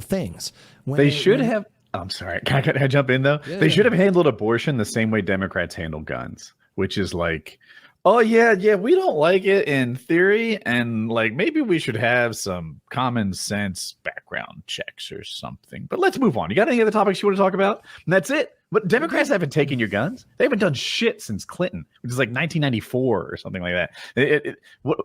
things. They should have. I'm sorry. Can I jump in though? Yeah, they should have handled abortion the same way Democrats handle guns, which is like, oh yeah, we don't like it in theory, and like maybe we should have some common sense background checks or something. But let's move on. You got any other topics you want to talk about? And that's it. But Democrats haven't taken your guns. They haven't done shit since Clinton, which is like 1994 or something like that.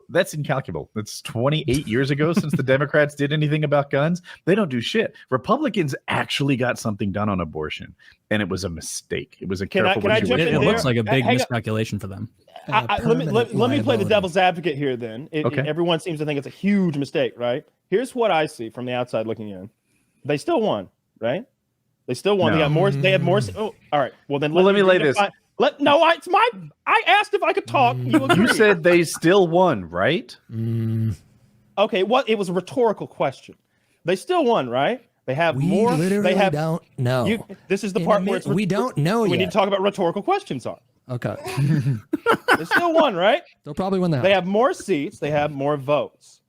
That's incalculable. That's 28 years ago since the Democrats did anything about guns. They don't do shit. Republicans actually got something done on abortion, and it was a mistake. It was a careful. It looks like a big miscalculation for them. Let me play the devil's advocate here. Then everyone seems to think it's a huge mistake, right? Here's what I see from the outside looking in. They still won, right? They still won. No. They got more. They had more. Oh, all right. Well, then let me lay this. It's my. I asked if I could talk. You said they still won, right? Okay. Well, it was a rhetorical question. They still won, right? They have more. Literally don't know. This is the part where we don't know yet. We need to talk about rhetorical questions. Okay. They still won, right? They'll probably win that. They have more seats. They have more votes.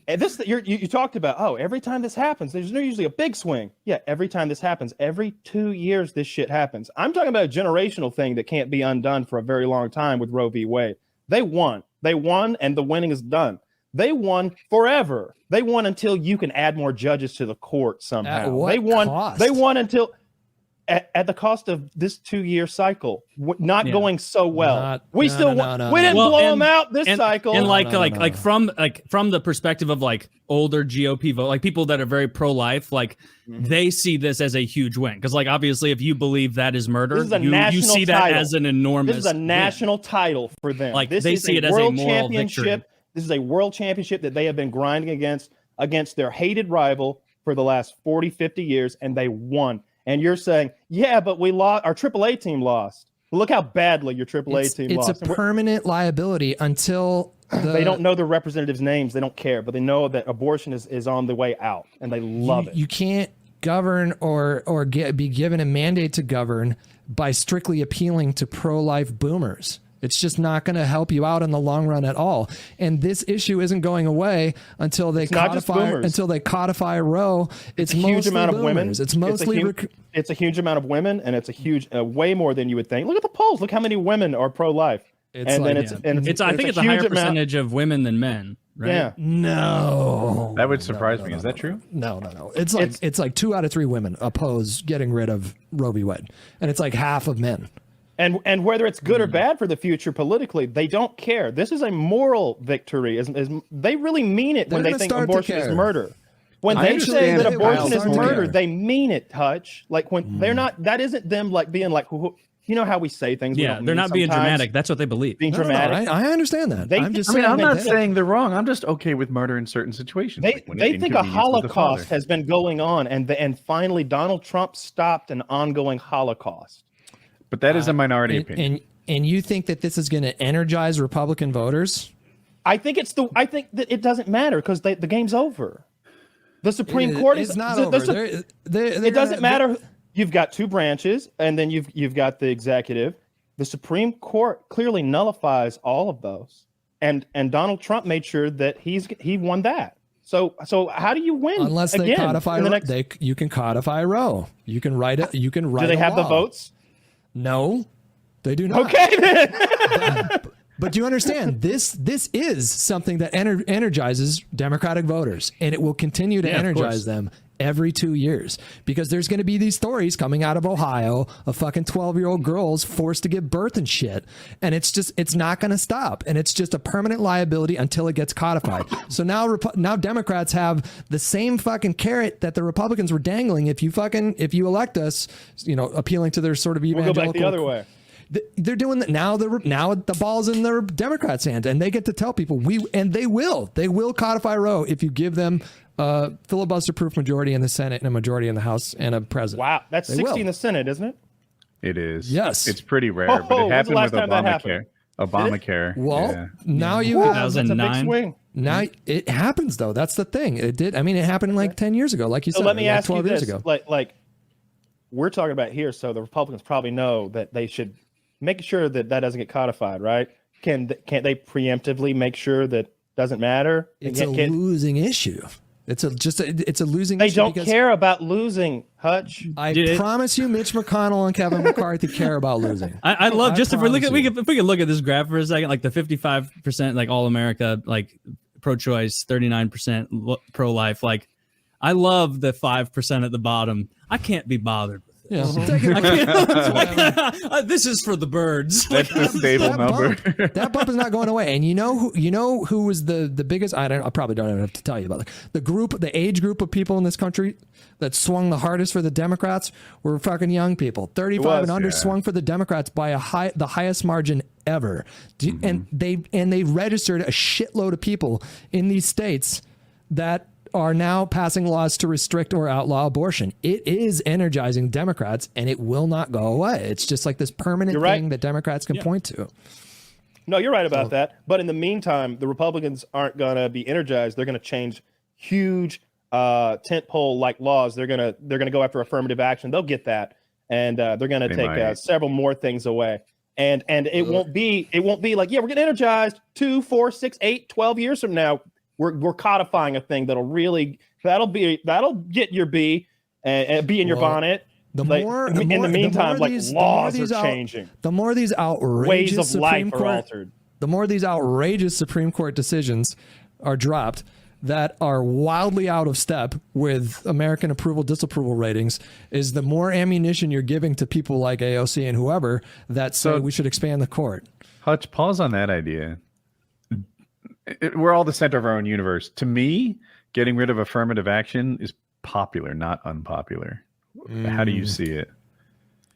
And this you talked about, every time this happens, there's usually a big swing. Yeah, every time this happens, every 2 years this shit happens. I'm talking about a generational thing that can't be undone for a very long time with Roe v. Wade. They won, and the winning is done. They won forever. They won until you can add more judges to the court somehow. At what cost? They won until at the cost of this 2-year cycle not going so well. We didn't blow them out this cycle. And from the perspective of like older GOP vote, like people that are very pro-life, like they see this as a huge win because like obviously if you believe that is murder, you see that as an enormous. This is a national title for them. Like they see it as a moral victory. This is a world championship that they have been grinding against their hated rival for the last 40, 50 years, and they won. And you're saying, yeah, but we lost. Our AAA team lost. Look how badly your AAA team lost. It's a permanent liability until they don't know their representatives' names. They don't care, but they know that abortion is on the way out, and they love it. You can't govern or be given a mandate to govern by strictly appealing to pro-life boomers. It's just not going to help you out in the long run at all. And this issue isn't going away until they codify Roe. It's a huge amount of women. It's mostly it's a huge amount of women, and it's a huge way more than you would think. Look at the polls. Look how many women are pro-life. I think it's a higher percentage of women than men. Right? Yeah. No. That would surprise me. Is that true? No. It's like 2 out of 3 women oppose getting rid of Roe v. Wade, and it's like half of men. And whether it's good or bad for the future politically, they don't care. This is a moral victory. They really mean it when they think abortion is murder. When they say that abortion is murder, they mean it, Hutch. Like when they're not, that isn't them like being like, you know how we say things. Yeah, they're not being dramatic. That's what they believe. Being dramatic. I understand that. I'm not saying they're wrong. I'm just okay with murder in certain situations. They think a Holocaust has been going on, and finally Donald Trump stopped an ongoing Holocaust. But that is a minority opinion. And you think that this is going to energize Republican voters? I think that it doesn't matter because the game's over. The Supreme Court is not over. It doesn't matter. You've got 2 branches, and then you've got the executive. The Supreme Court clearly nullifies all of those, and Donald Trump made sure that he won that. So how do you win? Unless they codify, you can codify Roe. You can write it. You can write. Do they have the votes? No, they do not. Okay, then. But do you understand? This is something that energizes Democratic voters, and it will continue to energize them every 2 years because there's going to be these stories coming out of Ohio of fucking 12-year-old girls forced to give birth and shit. And it's not going to stop. And it's just a permanent liability until it gets codified. So now Democrats have the same fucking carrot that the Republicans were dangling. If you elect us, appealing to their sort of evangelical. We'll go back the other way. They're doing that now. Now the ball's in the Democrats' hand, and they get to tell people they will codify Roe if you give them a filibuster-proof majority in the Senate and a majority in the House and a president. Wow, that's 60 in the Senate, isn't it? It is. Yes, it's pretty rare, but it happened with Obamacare. Well, now you have 2009. Now it happens though. That's the thing. It did. I mean, it happened like 10 years ago, like you said. So let me ask 12 you years this: ago. like we're talking about here, so the Republicans probably know that they should make sure that doesn't get codified, right? Can't they preemptively make sure that doesn't matter? It's a losing issue. It's a losing. They don't care about losing, Hutch. I promise you, Mitch McConnell and Kevin McCarthy care about losing. I love just if we could look at this graph for a second, like the 55% like all America, like pro-choice, 39% pro-life. Like, I love the 5% at the bottom. I can't be bothered. Yeah, this is for the birds. That's the stable number. That bump is not going away. And you know who was the biggest? I probably don't even have to tell you about it. The age group of people in this country that swung the hardest for the Democrats were fucking young people. 35 and under swung for the Democrats by the highest margin ever. And they registered a shitload of people in these states that are now passing laws to restrict or outlaw abortion. It is energizing Democrats, and it will not go away. It's just like this permanent thing that Democrats can point to. No, you're right about that. But in the meantime, the Republicans aren't going to be energized. They're going to change huge tentpole like laws. They're going to go after affirmative action. They'll get that, and they're going to take several more things away. And it won't be like, yeah, we're getting energized 2, 4, 6, 8, 12 years from now. We're codifying a thing that'll get your bee and be in your bonnet. In the meantime, laws are changing. The more these outrageous ways of Supreme life Court, are altered. The more these outrageous Supreme Court decisions are dropped that are wildly out of step with American approval disapproval ratings, is the more ammunition you're giving to people like AOC and whoever that say we should expand the court. Hutch, pause on that idea. We're all the center of our own universe. To me, getting rid of affirmative action is popular, not unpopular. How do you see it?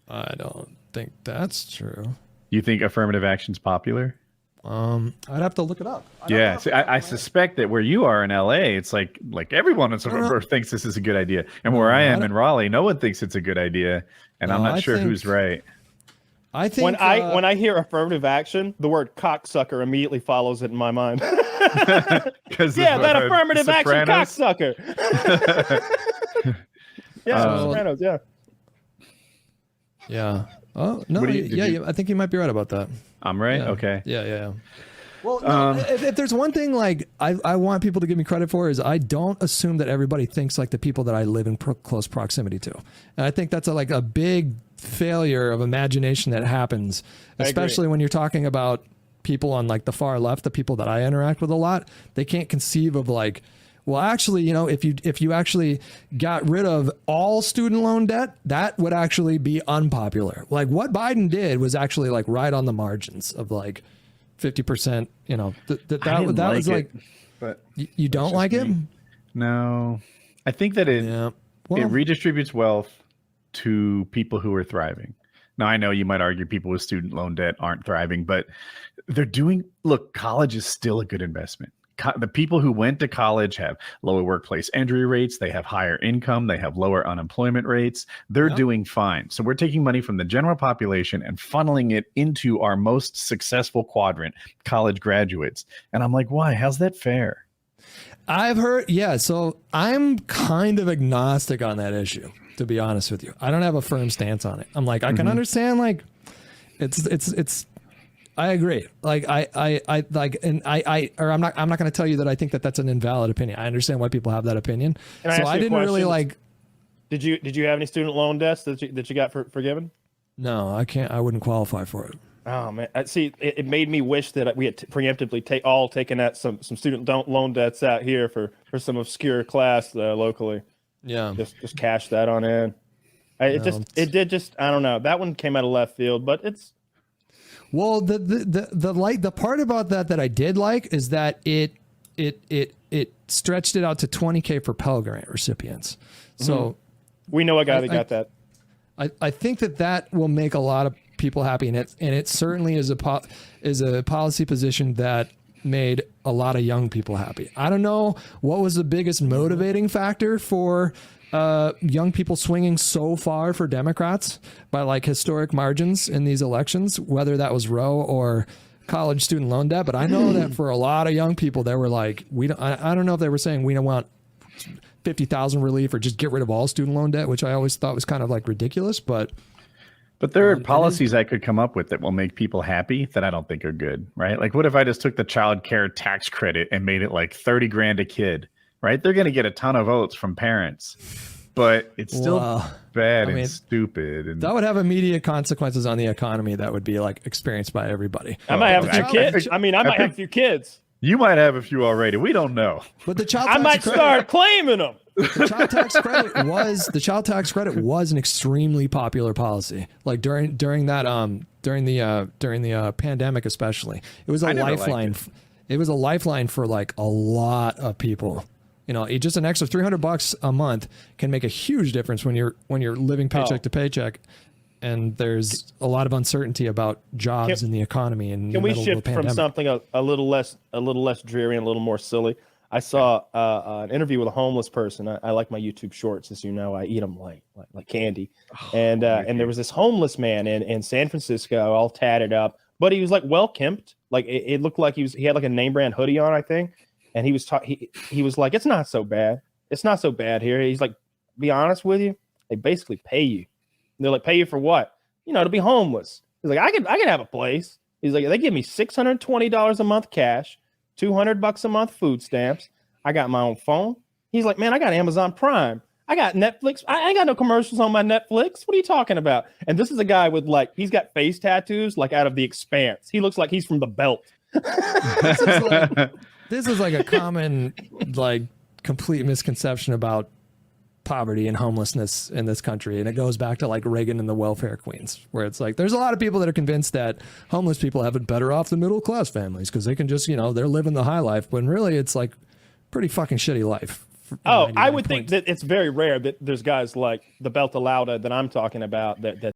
I don't think that's true. You think affirmative action's popular? I'd have to look it up. I suspect that where you are in LA, it's like everyone thinks this is a good idea. And where I am in Raleigh, no one thinks it's a good idea. And I'm not sure who's right. I think when I hear affirmative action, the word cocksucker immediately follows it in my mind. That affirmative action cocksucker. Sopranos, yeah. Oh no, I think you might be right about that. I'm right. Yeah. Okay. Yeah. Well, no, if there's one thing like I want people to give me credit for is I don't assume that everybody thinks like the people that I live in close proximity to, and I think that's a big failure of imagination that happens, especially when you're talking about people on like the far left, the people that I interact with a lot. They can't conceive of like, well, actually, if you actually got rid of all student loan debt, that would actually be unpopular. Like what Biden did was actually like right on the margins of like 50%. That was like, but you don't like it? No, I think that it redistributes wealth to people who are thriving. Now, I know you might argue people with student loan debt aren't thriving, but college is still a good investment. The people who went to college have lower workplace injury rates. They have higher income. They have lower unemployment rates. They're doing fine. So we're taking money from the general population and funneling it into our most successful quadrant, college graduates. And I'm like, why? How's that fair? I've heard, so I'm kind of agnostic on that issue, to be honest with you. I don't have a firm stance on it. I'm like, I can understand, like, it's, I agree. Like, I'm not going to tell you that I think that that's an invalid opinion. I understand why people have that opinion. So I didn't really like. Did you have any student loan debts that you got forgiven? No, I wouldn't qualify for it. Oh man, see, it made me wish that we had preemptively taken out some student loan debts out here for some obscure class locally. Yeah, just cash that on in. I don't know. That one came out of left field, but it's. Well, the part about that I did like is that it stretched it out to $20,000 for Pell Grant recipients. So we know a guy that got that. I think that will make a lot of people happy, and it certainly is a policy position that made a lot of young people happy. I don't know what was the biggest motivating factor for young people swinging so far for Democrats by like historic margins in these elections, whether that was Roe or college student loan debt. But I know that for a lot of young people, they were like, I don't know if they were saying we don't want 50,000 relief or just get rid of all student loan debt, which I always thought was kind of like ridiculous, but there are policies I could come up with that will make people happy that I don't think are good, right? Like, what if I just took the child care tax credit and made it like $30,000 a kid? right? They're going to get a ton of votes from parents, but it's still bad and stupid. And that would have immediate consequences on the economy that would be like experienced by everybody. I might have a few kids. I might have a few kids. You might have a few already. We don't know. But the child tax I might start claiming them. The child tax credit was an extremely popular policy. Like during the pandemic, especially, it was a lifeline. It was a lifeline for like a lot of people. You know, just an extra $300 a month can make a huge difference when you're living paycheck to paycheck. And there's a lot of uncertainty about jobs in the economy. And can we shift from something a little less dreary and a little more silly? I saw an interview with a homeless person. I like my YouTube shorts, as you know. I eat them like candy. And there was this homeless man in San Francisco, all tatted up, but he was like well kempt. Like it looked like he had like a name brand hoodie on, I think. And he was he was like, it's not so bad. It's not so bad here. He's like, be honest with you, they basically pay you. And they're like, pay you for what? You know, to be homeless. He's like, I can have a place. He's like, they give me $620 a month cash, $200 a month food stamps. I got my own phone. He's like, man, I got Amazon Prime. I got Netflix. I ain't got no commercials on my Netflix. What are you talking about? And this is a guy with like, he's got face tattoos like out of The Expanse. He looks like he's from The Belt. This is like a common, like, complete misconception about poverty and homelessness in this country. And it goes back to like Reagan and the welfare queens, where it's like, there's a lot of people that are convinced that homeless people have it better off than middle class families because they can just, you know, they're living the high life. When really it's like pretty fucking shitty life. I would think that it's very rare that there's guys like the Beltalauda that I'm talking about that